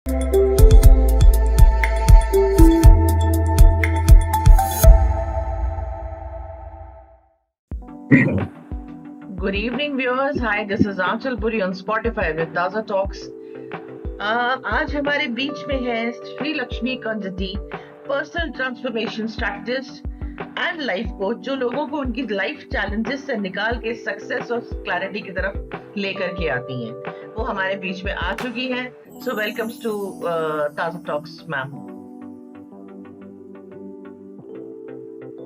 Good evening, viewers. Hi, this is Aanchal Puri on Spotify with Taza Talks. आज हमारे बीच में है Shri Lakshmi Kanjati, personal transformation strategist and life coach, जो लोगों को उनकी लाइफ चैलेंजेस से निकाल के सक्सेस और क्लैरिटी की तरफ लेकर के आती हैं। वो हमारे बीच में आ चुकी हैं। सो वेलकम्स टू ताजा टॉक्स मैम।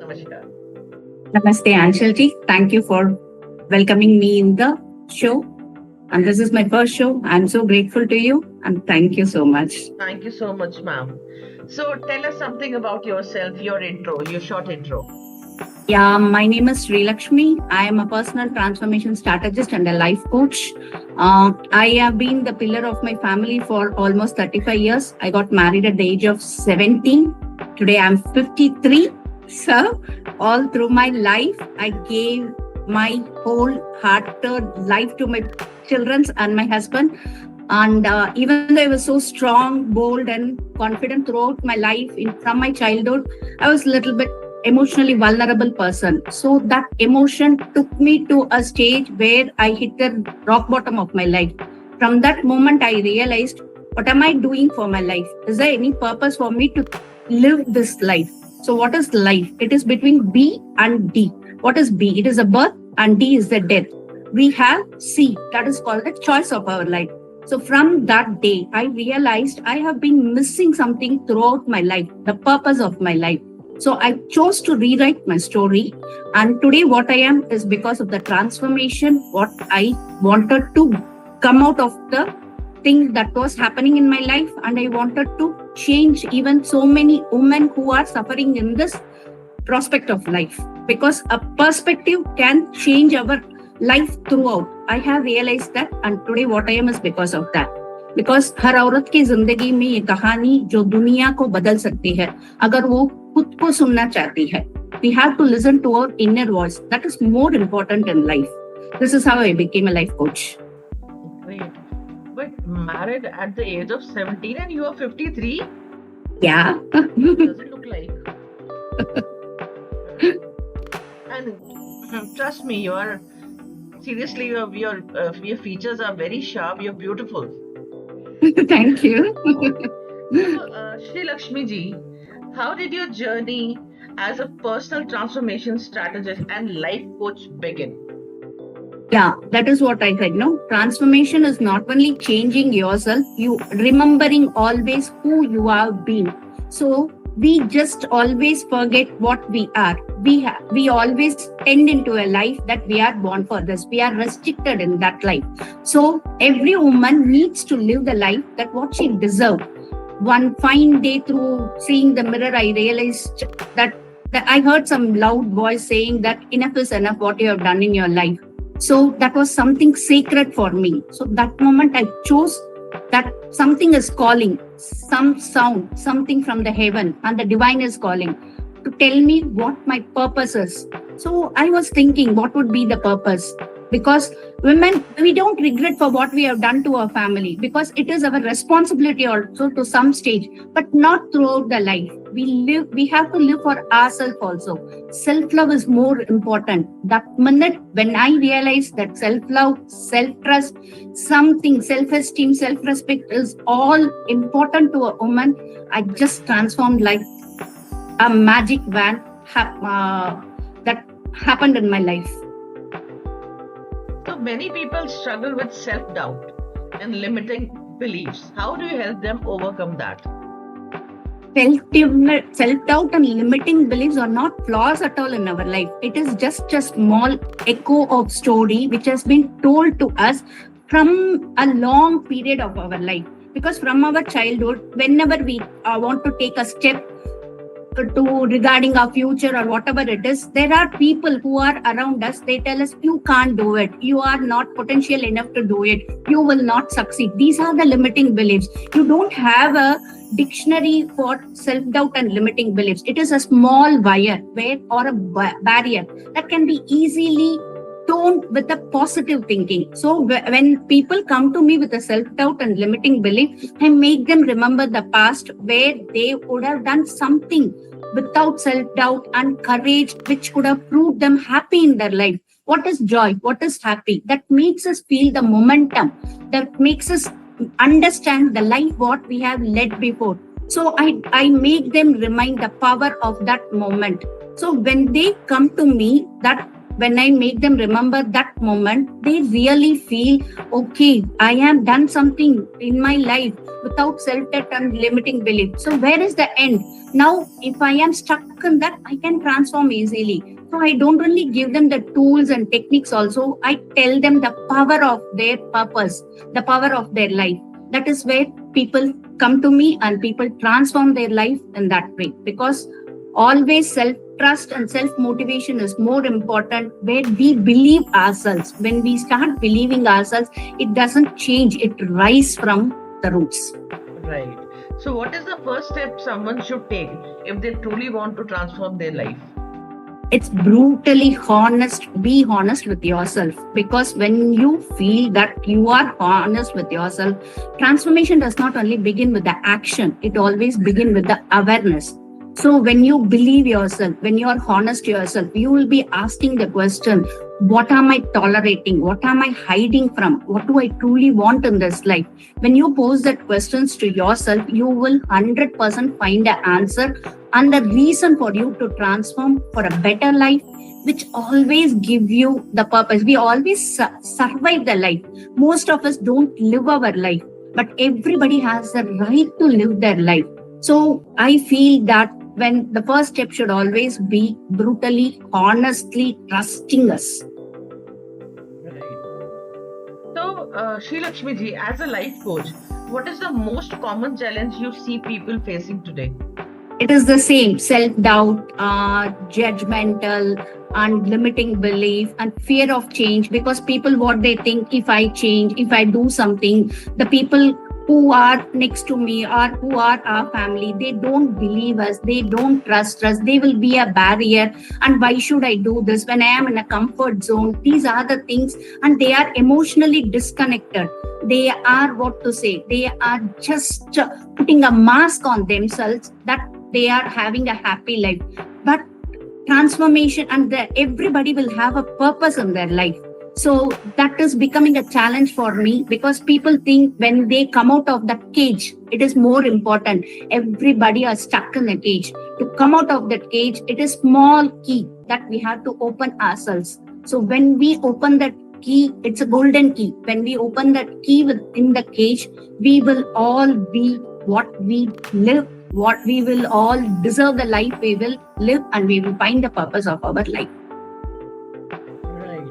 नमस्कार। Namaste, Anshalji. Thank you for welcoming me in the show. And this is my first show. I'm so grateful to you and thank you so much. Thank you so much, ma'am. So tell us something about yourself, your intro, your short intro. Yeah, my name is Sri Lakshmi. I am a personal transformation strategist and a life coach. I have been the pillar of my family for almost 35 years. I got married at the age of 17. Today I'm 53. So all through my life, I gave my wholehearted life to my children and my husband. And even though I was so strong, bold, and confident throughout my life, from my childhood, I was a little bit emotionally vulnerable person. So that emotion took me to a stage where I hit the rock bottom of my life. From that moment, I realized, what am I doing for my life? Is there any purpose for me to live this life? So what is life? It is between B and D. What is B? It is a birth and D is the death. We have C, that is called the choice of our life. So from that day, I realized I have been missing something throughout my life, the purpose of my life. So I chose to rewrite my story. And today what I am is because of the transformation, what I wanted to come out of the thing that was happening in my life. And I wanted to change even so many women who are suffering in this prospect of life. Because a perspective can change our life throughout. I have realized that, and today what I am is because of that. Because हर औरत की जिंदगी में ये कहानी जो दुनिया को बदल सकती है, अगर वो खुद को सुनना चाहती है. We have to listen to our inner voice. That is more important in life. This is how I became a life coach. Great. But married at the age of 17 and you are 53? Yeah. What does it look like? And trust me, seriously, your features are very sharp. You're beautiful. Thank you. So, Shri Lakshmi ji, how did your journey as a personal transformation strategist and life coach begin? Yeah, that is what I said. No, transformation is not only changing yourself, you remembering always who you have been. So we just always forget what we are. We always tend into a life that we are born for this. We are restricted in that life. So every woman needs to live the life that what she deserves. One fine day through seeing the mirror, I realized that I heard some loud voice saying that enough is enough what you have done in your life. So that was something sacred for me. So that moment I chose that something is calling, some sound, something from the heaven, and the divine is calling to tell me what my purpose is. So I was thinking, what would be the purpose? Because women, we don't regret for what we have done to our family, because it is our responsibility also to some stage, but not throughout the life. We have to live for ourselves also. Self-love is more important. That minute when I realized that self-love, self-trust, something, self-esteem, self-respect is all important to a woman, I just transformed like a magic wand that happened in my life. So many people struggle with self-doubt and limiting beliefs. How do you help them overcome that? Self-doubt and limiting beliefs are not flaws at all in our life. It is just a small echo of story which has been told to us from a long period of our life. Because from our childhood, whenever we want to take a step to regarding our future or whatever it is, there are people who are around us. They tell us, you can't do it. You are not potential enough to do it. You will not succeed. These are the limiting beliefs. You don't have a dictionary for self-doubt and limiting beliefs. It is a small wire or a barrier that can be easily tone with a positive thinking. So when people come to me with a self-doubt and limiting belief, I make them remember the past where they would have done something without self-doubt and courage, which could have proved them happy in their life. What is joy? What is happy? That makes us feel the momentum, that makes us understand the life what we have led before. So I make them remind the power of that moment. So when they come to me, that when I make them remember that moment, they really feel, okay, I have done something in my life without self-doubt and limiting belief. So where is the end? Now, if I am stuck in that, I can transform easily. So I don't only give them the tools and techniques also, I tell them the power of their purpose, the power of their life. That is where people come to me and people transform their life in that way. Because always self-trust and self-motivation is more important, where we believe ourselves. When we start believing ourselves, it doesn't change, it rises from the roots. Right. So, what is the first step someone should take if they truly want to transform their life? It's brutally honest. Be honest with yourself, because when you feel that you are honest with yourself, transformation does not only begin with the action, it always begins with the awareness. So when you believe yourself, when you are honest to yourself, you will be asking the question, what am I tolerating? What am I hiding from? What do I truly want in this life? When you pose that questions to yourself, you will 100% find the answer and the reason for you to transform for a better life, which always give you the purpose. We always survive the life. Most of us don't live our life, but everybody has the right to live their life. So I feel that when the first step should always be brutally, honestly trusting us. Right. So, Sri Lakshmi ji, as a life coach, what is the most common challenge you see people facing today? It is the same self-doubt, judgmental and limiting belief and fear of change, because people, what they think, if I change, if I do something, the people who are next to me or who are our family, they don't believe us, they don't trust us, they will be a barrier. And why should I do this when I am in a comfort zone? These are the things, and they are emotionally disconnected. They are, what to say, they are just putting a mask on themselves that they are having a happy life. But transformation and everybody will have a purpose in their life. So that is becoming a challenge for me, because people think when they come out of that cage, it is more important. Everybody are stuck in a cage. To come out of that cage, it is small key that we have to open ourselves. So when we open that key, it's a golden key. When we open that key within the cage, we will all be what we live, what we will all deserve the life we will live, and we will find the purpose of our life. Right.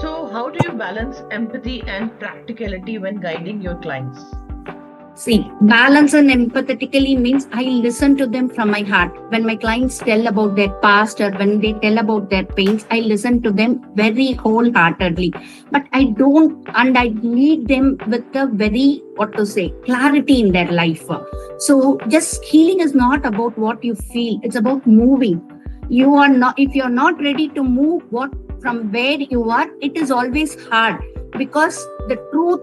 So, how do you balance empathy and practicality when guiding your clients? See, balance and empathetically means I listen to them from my heart. When my clients tell about their past or when they tell about their pains, I listen to them very wholeheartedly. But I don't, and I lead them with a very, what to say, clarity in their life. So just healing is not about what you feel, it's about moving. You are not, if you're not ready to move from where you are, it is always hard, because the truth,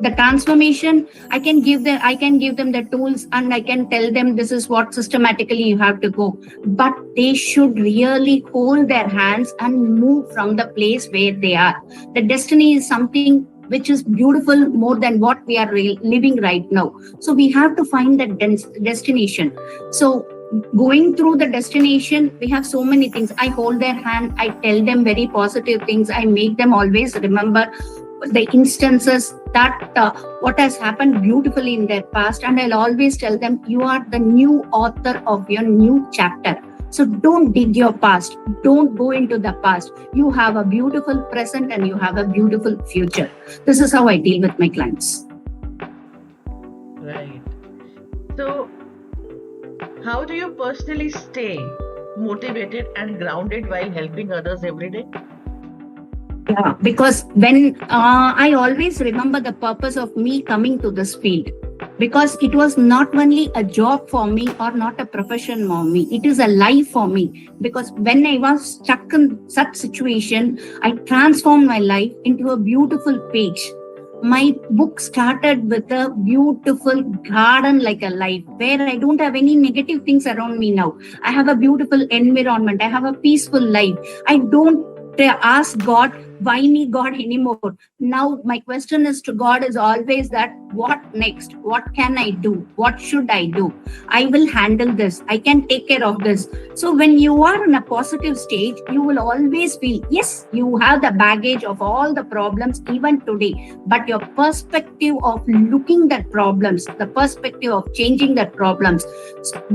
the transformation, I can give them the tools and I can tell them this is what systematically you have to go, but they should really hold their hands and move from the place where they are. The destiny is something which is beautiful more than what we are living right now. So we have to find that destination. So going through the destination, we have so many things. I hold their hand, I tell them very positive things, I make them always remember the instances that what has happened beautifully in their past, and I'll always tell them, you are the new author of your new chapter. So don't dig your past, don't go into the past. You have a beautiful present and you have a beautiful future. This is how I deal with my clients. Right. So, how do you personally stay motivated and grounded while helping others every day? Yeah, because when I always remember the purpose of me coming to this field. because it was not only a job for me or not a profession for me, it is a life for me. Because when I was stuck in such situation, I transformed my life into a beautiful page. My book started with a beautiful garden like a life where I don't have any negative things around me now. I have a beautiful environment. I have a peaceful life. I don't ask God, why me, God, anymore. Now, my question is to God is always that what next? What can I do? What should I do? I will handle this. I can take care of this. So, when you are in a positive stage, you will always feel, yes, you have the baggage of all the problems even today, but your perspective of looking at problems, the perspective of changing that problems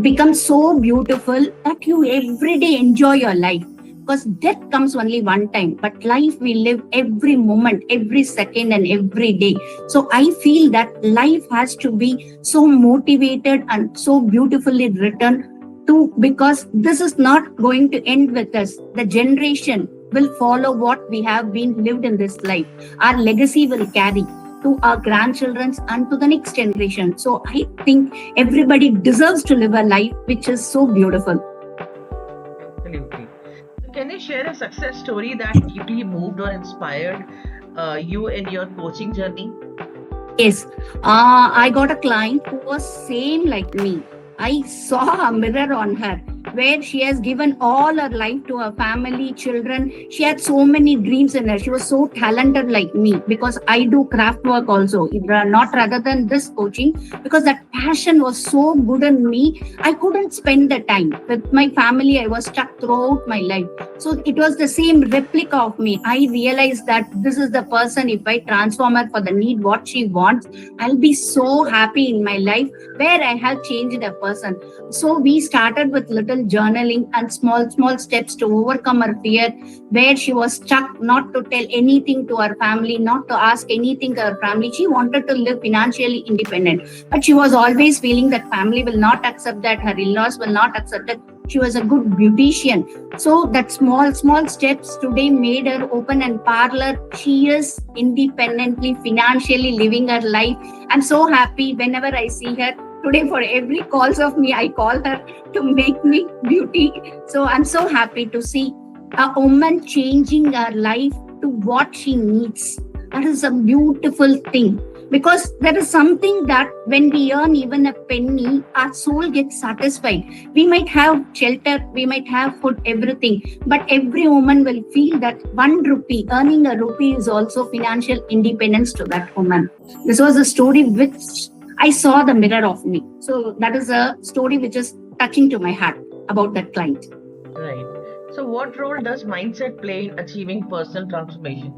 becomes so beautiful that you every day enjoy your life, because death comes only one time, but life we live every moment, every second, and every day. So I feel that life has to be so motivated and so beautifully written to, because this is not going to end with us. The generation will follow what we have been lived in this life. Our legacy will carry to our grandchildren and to the next generation. So I think everybody deserves to live a life which is so beautiful. Absolutely. So can you share a success story that deeply moved or inspired you in your coaching journey? Yes, I got a client who was same like me. I saw a mirror on her where she has given all her life to her family, children. She had so many dreams in her. She was so talented like me, because I do craft work also, not rather than this coaching, because that passion was so good in me. I couldn't spend the time with my family. I was stuck throughout my life. So it was the same replica of me. I realized that this is the person, if I transform her for the need what she wants, I'll be so happy in my life where I have changed a person. So we started with little journaling and small steps to overcome her fear, where she was stuck not to tell anything to her family, not to ask anything to her family. She wanted to live financially independent, but she was always feeling that family will not accept that, her in-laws will not accept it. She was a good beautician. So that small steps today made her open a parlor. She is independently, financially living her life. I'm so happy whenever I see her. Today, for every calls of me, I call her to make me beauty. So I'm so happy to see a woman changing her life to what she needs. That is a beautiful thing, because there is something that when we earn even a penny, our soul gets satisfied. We might have shelter, we might have food, everything, but every woman will feel that 1 rupee, earning a rupee, is also financial independence to that woman. This was a story which I saw the mirror of me. So that is a story which is touching to my heart about that client. Right. So, what role does mindset play in achieving personal transformation?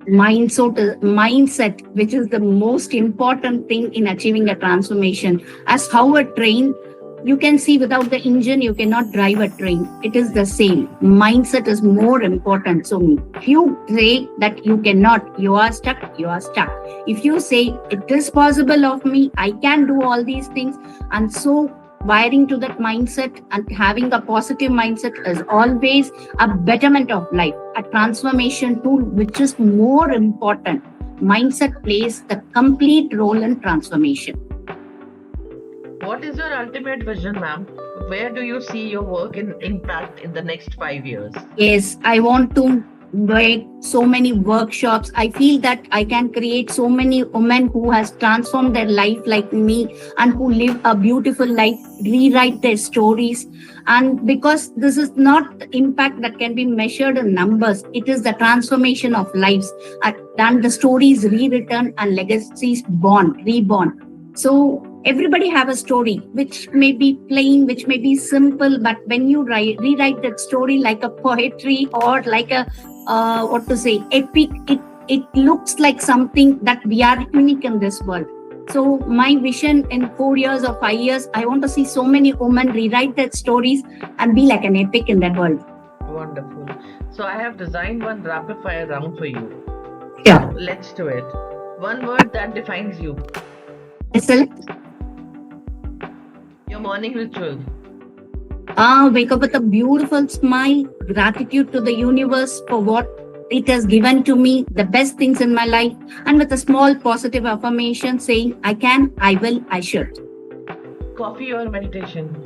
Mindset, which is the most important thing in achieving a transformation, as how a train, you can see without the engine you cannot drive a train. It is the same. Mindset is more important. So if you say that you cannot, you are stuck, you are stuck. If you say it is possible of me, I can do all these things, and so wiring to that mindset and having a positive mindset is always a betterment of life, a transformation tool, which is more important. Mindset plays the complete role in transformation. What is your ultimate vision, ma'am? Where do you see your work in impact in the next 5 years? Yes, I want to make so many workshops. I feel that I can create so many women who has transformed their life like me and who live a beautiful life, rewrite their stories. And because this is not the impact that can be measured in numbers, it is the transformation of lives. And the stories rewritten and legacies born, reborn. So everybody have a story which may be plain, which may be simple, but when you rewrite that story like a poetry or like a epic, it looks like something that we are unique in this world. So my vision in 4 years or 5 years, I want to see so many women rewrite their stories and be like an epic in that world. Wonderful. So I have designed one rapid fire round for you. Yeah. Let's do it. One word that defines you. Select. Your morning ritual. Wake up with a beautiful smile, gratitude to the universe for what it has given to me the best things in my life, and with a small positive affirmation saying, I can, I will, I should. Coffee or meditation?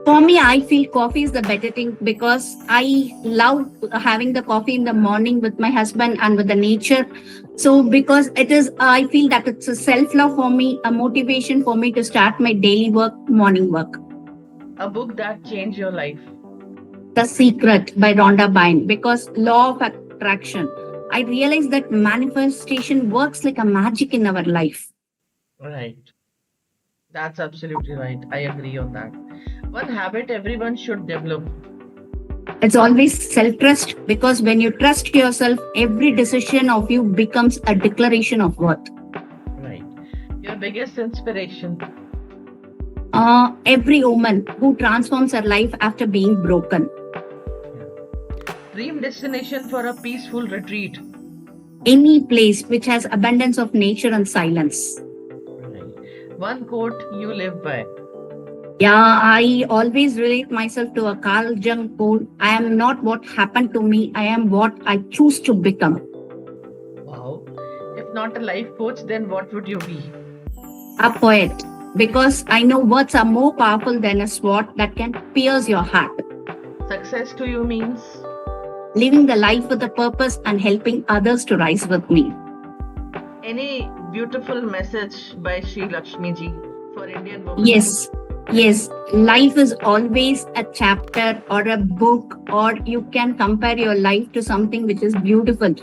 For me, I feel coffee is the better thing because I love having the coffee in the morning with my husband and with the nature. So, because it is, I feel that it's a self love for me, a motivation for me to start my daily work, morning work. A book that changed your life? The Secret by Rhonda Byrne, because law of attraction. I realized that manifestation works like a magic in our life. Right. That's absolutely right. I agree on that. One habit everyone should develop? It's always self trust because when you trust yourself, every decision of you becomes a declaration of worth. Right. Your biggest inspiration? Every woman who transforms her life after being broken. Dream destination for a peaceful retreat? Any place which has abundance of nature and silence. Right. One quote you live by? Yeah, I always relate myself to a Carl Jung quote. I am not what happened to me, I am what I choose to become. Wow. If not a life coach, then what would you be? A poet, because I know words are more powerful than a sword that can pierce your heart. Success to you means? Living the life with a purpose and helping others to rise with me. Any beautiful message by Sri Lakshmi ji for Indian women? Yes. Life is always a chapter or a book, or you can compare your life to something which is beautiful.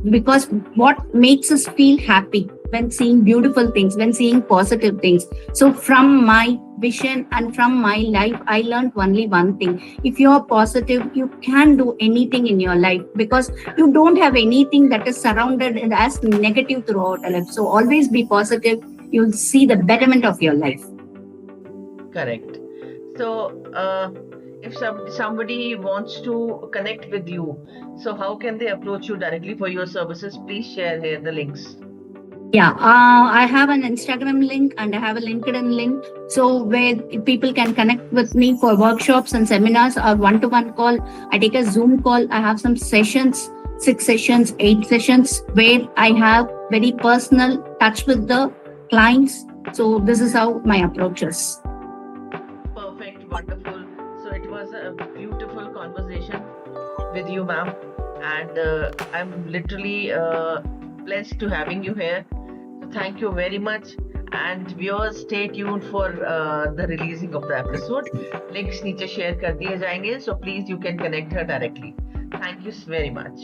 Because what makes us feel happy when seeing beautiful things, when seeing positive things. So from my vision and from my life, I learned only one thing. If you are positive, you can do anything in your life because you don't have anything that is surrounded as negative throughout your life. So always be positive. You'll see the betterment of your life. Correct. So, if somebody wants to connect with you, so how can they approach you directly for your services? Please share here the links. Yeah, I have an Instagram link and I have a LinkedIn link. So where people can connect with me for workshops and seminars or one-to-one call. I take a Zoom call. I have some sessions, 6 sessions, 8 sessions, where I have very personal touch with the clients. So this is how my approach is. Perfect, wonderful. So it was a beautiful conversation with you, ma'am, and I'm literally blessed to having you here. So thank you very much. And viewers, stay tuned for the releasing of the episode. Links नीचे share कर दिए जाएंगे. So please, you can connect her directly. Thank you very much.